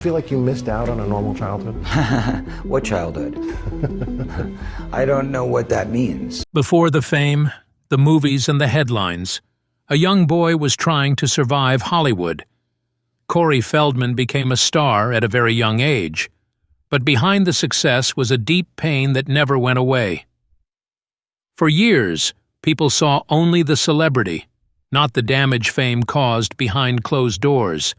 Feel like you missed out on a normal childhood? What childhood? I don't know what that means. Before the fame, the movies, and the headlines, a young boy was trying to survive Hollywood. Corey Feldman became a star at a very young age, but behind the success was a deep pain that never went away. For years, people saw only the celebrity, not the damage fame caused behind closed doors.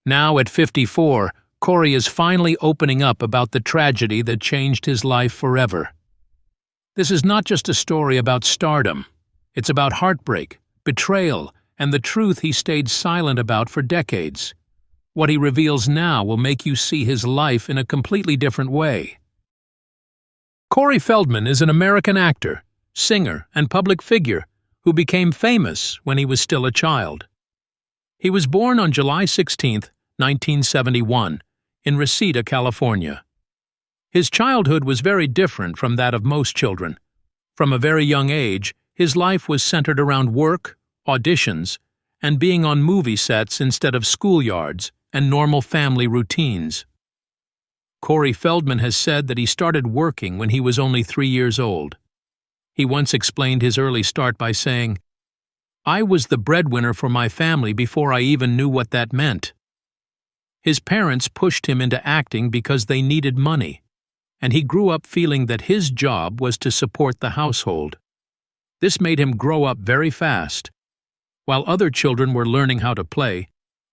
Now at 54, Corey is finally opening up about the tragedy that changed his life forever. This is not just a story about stardom. It's about heartbreak, betrayal, and the truth he stayed silent about for decades. What he reveals now will make you see his life in a completely different way. Corey Feldman is an American actor, singer, and public figure who became famous when he was still a child. He was born on July 16, 1971, in Reseda, California. His childhood was very different from that of most children. From a very young age, his life was centered around work, auditions, and being on movie sets instead of schoolyards and normal family routines. Corey Feldman has said that he started working when he was only 3 years old. He once explained his early start by saying, "I was the breadwinner for my family before I even knew what that meant." His parents pushed him into acting because they needed money, and he grew up feeling that his job was to support the household. This made him grow up very fast. While other children were learning how to play,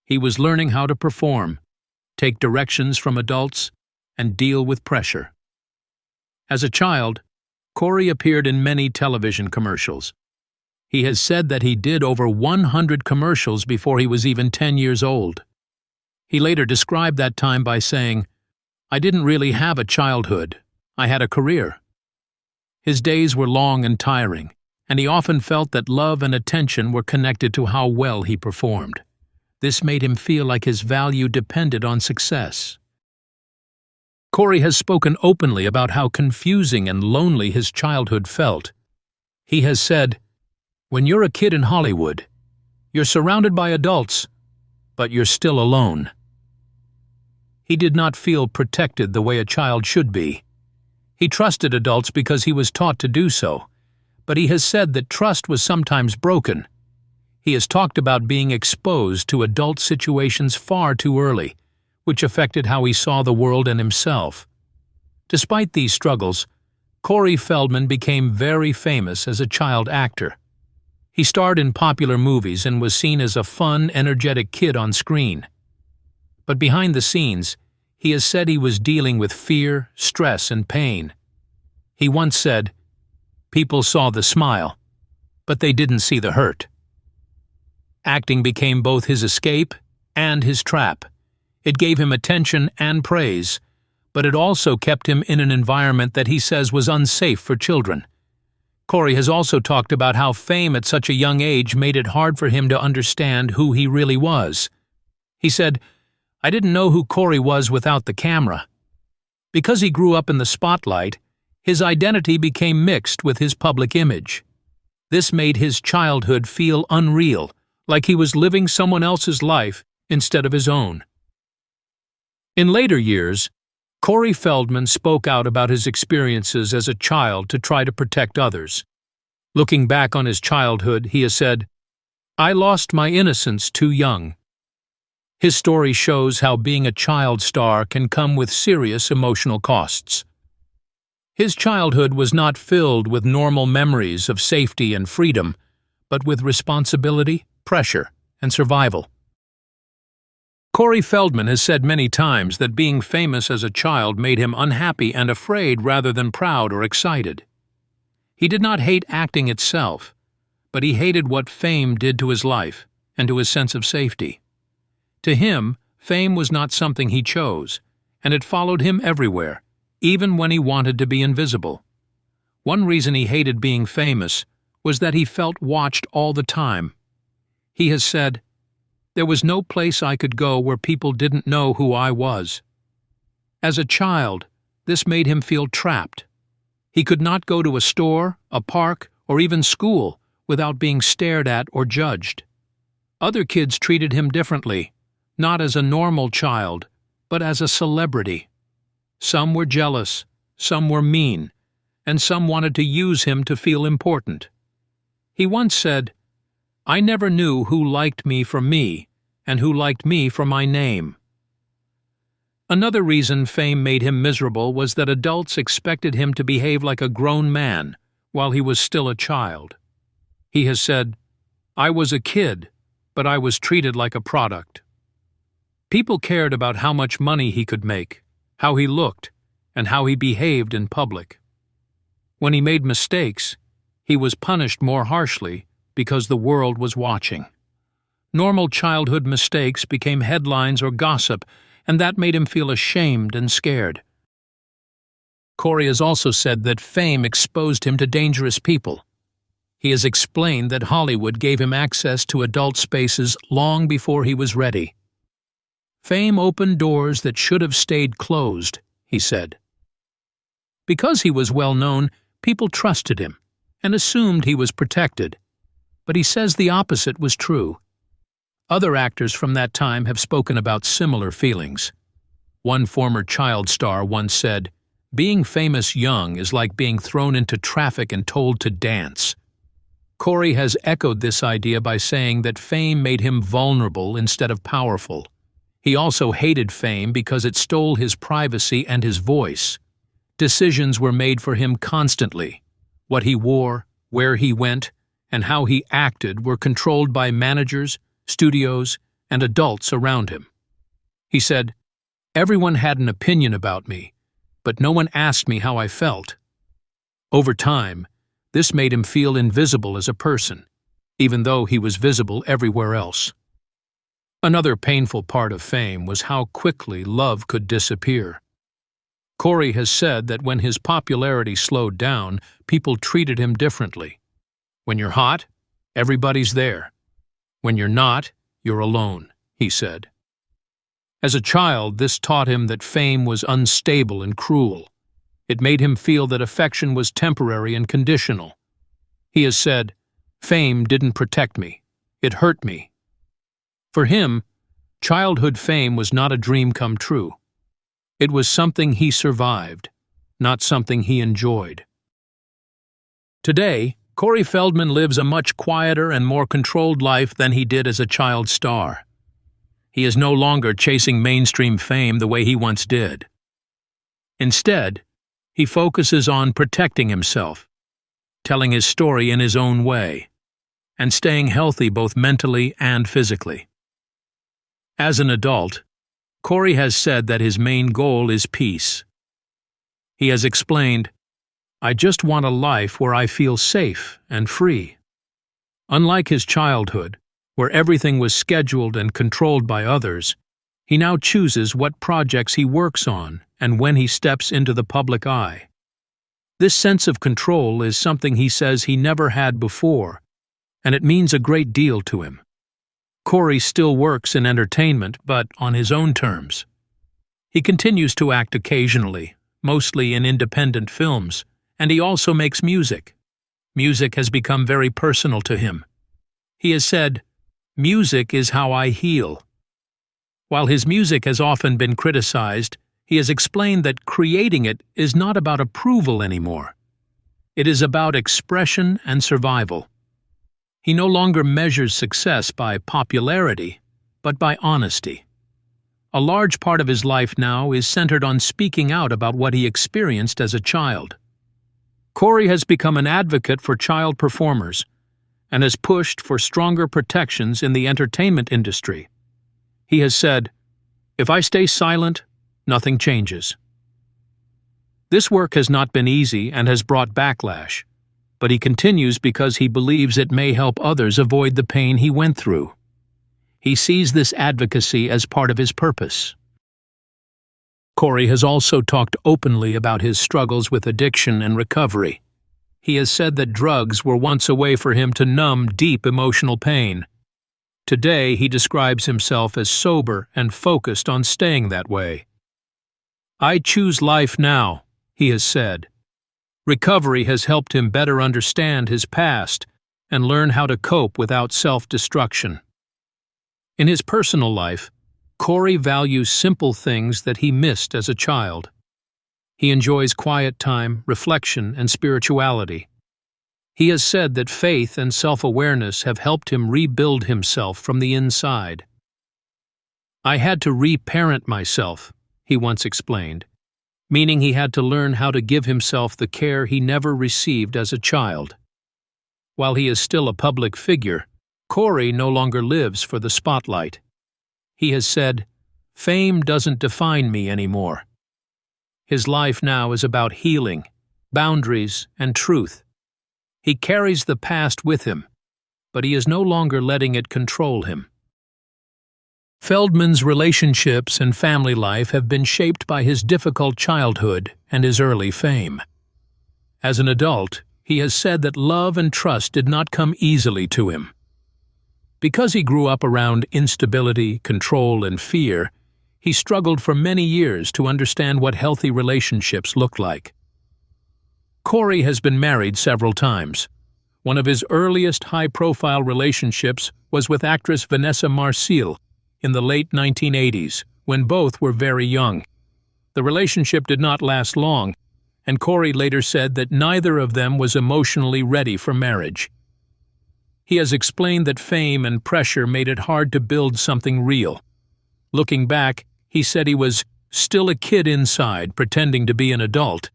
he was learning how to perform, take directions from adults, and deal with pressure. As a child, Corey appeared in many television commercials. He has said that he did over 100 commercials before he was even 10 years old. He later described that time by saying, "I didn't really have a childhood. I had a career." His days were long and tiring, and he often felt that love and attention were connected to how well he performed. This made him feel like his value depended on success. Corey has spoken openly about how confusing and lonely his childhood felt. He has said, "When you're a kid in Hollywood, you're surrounded by adults, but you're still alone." He did not feel protected the way a child should be. He trusted adults because he was taught to do so, but he has said that trust was sometimes broken. He has talked about being exposed to adult situations far too early, which affected how he saw the world and himself. Despite these struggles, Corey Feldman became very famous as a child actor. He starred in popular movies and was seen as a fun, energetic kid on screen. But behind the scenes, he has said he was dealing with fear, stress, and pain. He once said, "People saw the smile, but they didn't see the hurt." Acting became both his escape and his trap. It gave him attention and praise, but it also kept him in an environment that he says was unsafe for children. Corey has also talked about how fame at such a young age made it hard for him to understand who he really was. He said, "I didn't know who Corey was without the camera." Because he grew up in the spotlight, his identity became mixed with his public image. This made his childhood feel unreal, like he was living someone else's life instead of his own. In later years, Corey Feldman spoke out about his experiences as a child to try to protect others. Looking back on his childhood, he has said, "I lost my innocence too young." His story shows how being a child star can come with serious emotional costs. His childhood was not filled with normal memories of safety and freedom, but with responsibility, pressure, and survival. Corey Feldman has said many times that being famous as a child made him unhappy and afraid rather than proud or excited. He did not hate acting itself, but he hated what fame did to his life and to his sense of safety. To him, fame was not something he chose, and it followed him everywhere, even when he wanted to be invisible. One reason he hated being famous was that he felt watched all the time. He has said, "There was no place I could go where people didn't know who I was." As a child, this made him feel trapped. He could not go to a store, a park, or even school without being stared at or judged. Other kids treated him differently, not as a normal child, but as a celebrity. Some were jealous, some were mean, and some wanted to use him to feel important. He once said, "I never knew who liked me for me and who liked me for my name." Another reason fame made him miserable was that adults expected him to behave like a grown man while he was still a child. He has said, "I was a kid, but I was treated like a product." People cared about how much money he could make, how he looked, and how he behaved in public. When he made mistakes, he was punished more harshly because the world was watching. Normal childhood mistakes became headlines or gossip, and that made him feel ashamed and scared. Corey has also said that fame exposed him to dangerous people. He has explained that Hollywood gave him access to adult spaces long before he was ready. "Fame opened doors that should have stayed closed," he said. Because he was well known, people trusted him and assumed he was protected. But he says the opposite was true. Other actors from that time have spoken about similar feelings. One former child star once said, "Being famous young is like being thrown into traffic and told to dance." Corey has echoed this idea by saying that fame made him vulnerable instead of powerful. He also hated fame because it stole his privacy and his voice. Decisions were made for him constantly. What he wore, where he went, and how he acted were controlled by managers, studios, and adults around him. He said, "Everyone had an opinion about me, but no one asked me how I felt." Over time, this made him feel invisible as a person, even though he was visible everywhere else. Another painful part of fame was how quickly love could disappear. Corey has said that when his popularity slowed down, people treated him differently. "When you're hot, everybody's there. When you're not, you're alone," he said. As a child, this taught him that fame was unstable and cruel. It made him feel that affection was temporary and conditional. He has said, "Fame didn't protect me. It hurt me." For him, childhood fame was not a dream come true. It was something he survived, not something he enjoyed. Today, Corey Feldman lives a much quieter and more controlled life than he did as a child star. He is no longer chasing mainstream fame the way he once did. Instead, he focuses on protecting himself, telling his story in his own way, and staying healthy both mentally and physically. As an adult, Corey has said that his main goal is peace. He has explained, "I just want a life where I feel safe and free." Unlike his childhood, where everything was scheduled and controlled by others, he now chooses what projects he works on and when he steps into the public eye. This sense of control is something he says he never had before, and it means a great deal to him. Corey still works in entertainment, but on his own terms. He continues to act occasionally, mostly in independent films, and he also makes music. Music has become very personal to him. He has said, "Music is how I heal." While his music has often been criticized, he has explained that creating it is not about approval anymore. It is about expression and survival. He no longer measures success by popularity, but by honesty. A large part of his life now is centered on speaking out about what he experienced as a child. Corey has become an advocate for child performers and has pushed for stronger protections in the entertainment industry. He has said, "If I stay silent, nothing changes." This work has not been easy and has brought backlash, but he continues because he believes it may help others avoid the pain he went through. He sees this advocacy as part of his purpose. Corey has also talked openly about his struggles with addiction and recovery. He has said that drugs were once a way for him to numb deep emotional pain. Today, he describes himself as sober and focused on staying that way. "I choose life now," he has said. Recovery has helped him better understand his past and learn how to cope without self-destruction. In his personal life, Corey values simple things that he missed as a child. He enjoys quiet time, reflection, and spirituality. He has said that faith and self-awareness have helped him rebuild himself from the inside. "I had to reparent myself," he once explained, meaning he had to learn how to give himself the care he never received as a child. While he is still a public figure, Corey no longer lives for the spotlight. He has said, "Fame doesn't define me anymore." His life now is about healing, boundaries, and truth. He carries the past with him, but he is no longer letting it control him. Feldman's relationships and family life have been shaped by his difficult childhood and his early fame. As an adult, he has said that love and trust did not come easily to him. Because he grew up around instability, control, and fear, he struggled for many years to understand what healthy relationships looked like. Corey has been married several times. One of his earliest high-profile relationships was with actress Vanessa Marcil in the late 1980s, when both were very young. The relationship did not last long, and Corey later said that neither of them was emotionally ready for marriage. He has explained that fame and pressure made it hard to build something real. Looking back, he said he was still a kid inside, pretending to be an adult.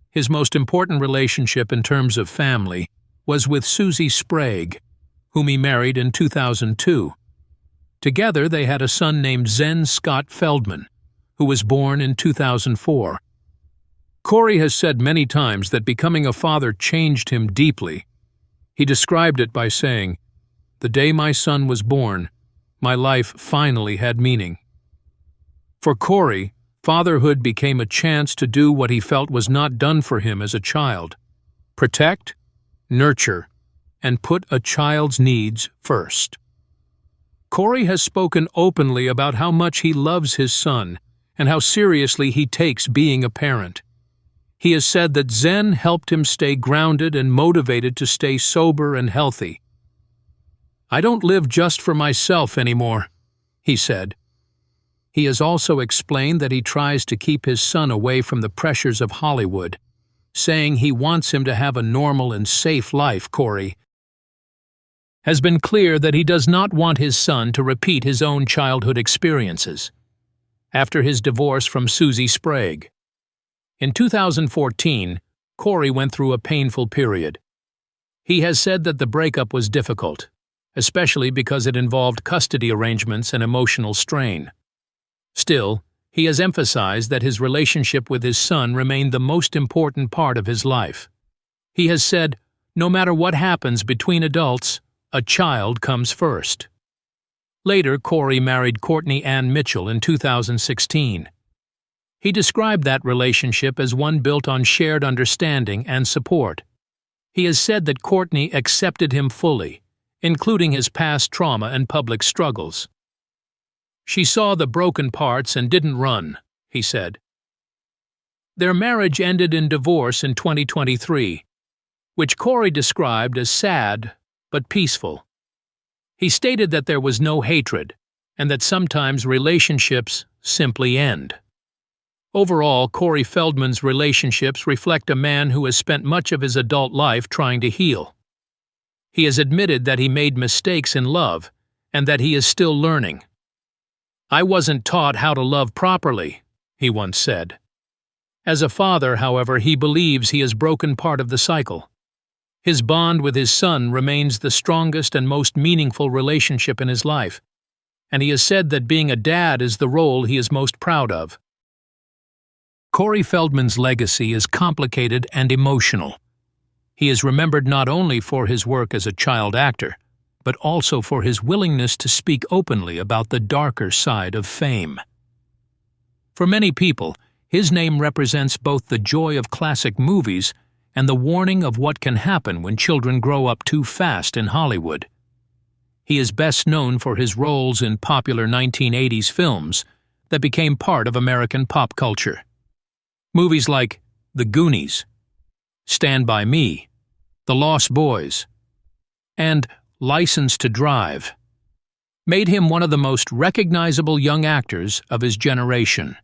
His most important relationship in terms of family was with Susie Sprague, whom he married in 2002. Together they had a son named Zen Scott Feldman, who was born in 2004. Corey has said many times that becoming a father changed him deeply. He described it by saying, "The day my son was born, my life finally had meaning." For Corey, fatherhood became a chance to do what he felt was not done for him as a child: protect, nurture, and put a child's needs first. Corey has spoken openly about how much he loves his son and how seriously he takes being a parent. He has said that Zen helped him stay grounded and motivated to stay sober and healthy. "I don't live just for myself anymore," he said. He has also explained that he tries to keep his son away from the pressures of Hollywood, saying he wants him to have a normal and safe life. Corey has been clear that he does not want his son to repeat his own childhood experiences. After his divorce from Susie Sprague, in 2014, Corey went through a painful period. He has said that the breakup was difficult, especially because it involved custody arrangements and emotional strain. Still, he has emphasized that his relationship with his son remained the most important part of his life. He has said, "No matter what happens between adults, a child comes first." Later, Corey married Courtney Ann Mitchell in 2016. He described that relationship as one built on shared understanding and support. He has said that Courtney accepted him fully, including his past trauma and public struggles. "She saw the broken parts and didn't run," he said. Their marriage ended in divorce in 2023, which Corey described as sad but peaceful. He stated that there was no hatred, and that sometimes relationships simply end. Overall, Corey Feldman's relationships reflect a man who has spent much of his adult life trying to heal. He has admitted that he made mistakes in love, and that he is still learning. "I wasn't taught how to love properly," he once said. As a father, however, he believes he has broken part of the cycle. His bond with his son remains the strongest and most meaningful relationship in his life, and he has said that being a dad is the role he is most proud of. Corey Feldman's legacy is complicated and emotional. He is remembered not only for his work as a child actor, but also for his willingness to speak openly about the darker side of fame. For many people, his name represents both the joy of classic movies and the warning of what can happen when children grow up too fast in Hollywood. He is best known for his roles in popular 1980s films that became part of American pop culture. Movies like The Goonies, Stand By Me, The Lost Boys, and License to Drive. made him one of the most recognizable young actors of his generation.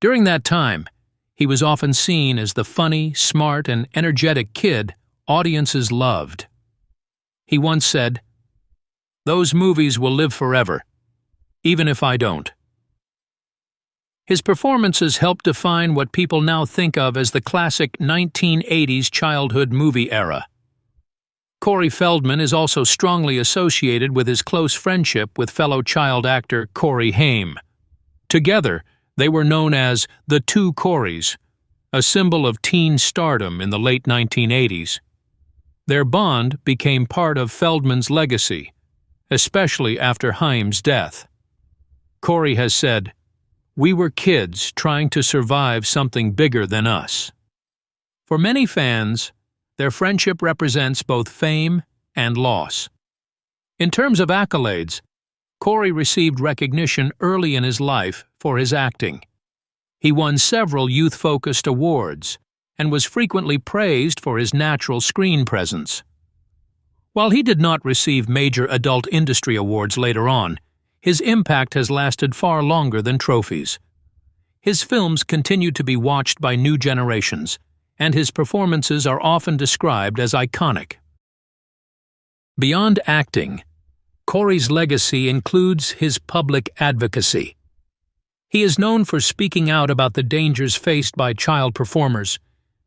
During that time, he was often seen as the funny, smart, and energetic kid audiences loved. He once said, "Those movies will live forever, even if I don't." His performances helped define what people now think of as the classic 1980s childhood movie era. Corey Feldman is also strongly associated with his close friendship with fellow child actor Corey Haim. Together, they were known as the Two Coreys, a symbol of teen stardom in the late 1980s. Their bond became part of Feldman's legacy, especially after Haim's death. Corey has said, "We were kids trying to survive something bigger than us." For many fans, their friendship represents both fame and loss. In terms of accolades, Corey received recognition early in his life for his acting. He won several youth-focused awards and was frequently praised for his natural screen presence. While he did not receive major adult industry awards later on, his impact has lasted far longer than trophies. His films continue to be watched by new generations, and his performances are often described as iconic. Beyond acting, Corey's legacy includes his public advocacy. He is known for speaking out about the dangers faced by child performers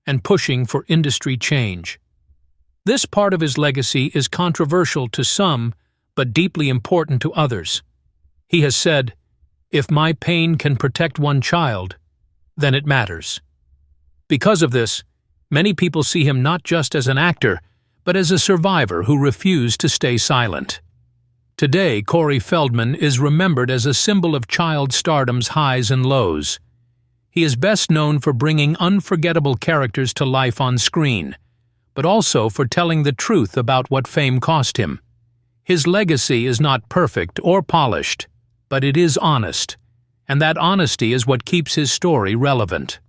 and pushing for industry change. This part of his legacy is controversial to some, but deeply important to others. He has said, "If my pain can protect one child, then it matters." Because of this, many people see him not just as an actor, but as a survivor who refused to stay silent. Today, Corey Feldman is remembered as a symbol of child stardom's highs and lows. He is best known for bringing unforgettable characters to life on screen, but also for telling the truth about what fame cost him. His legacy is not perfect or polished, but it is honest, and that honesty is what keeps his story relevant.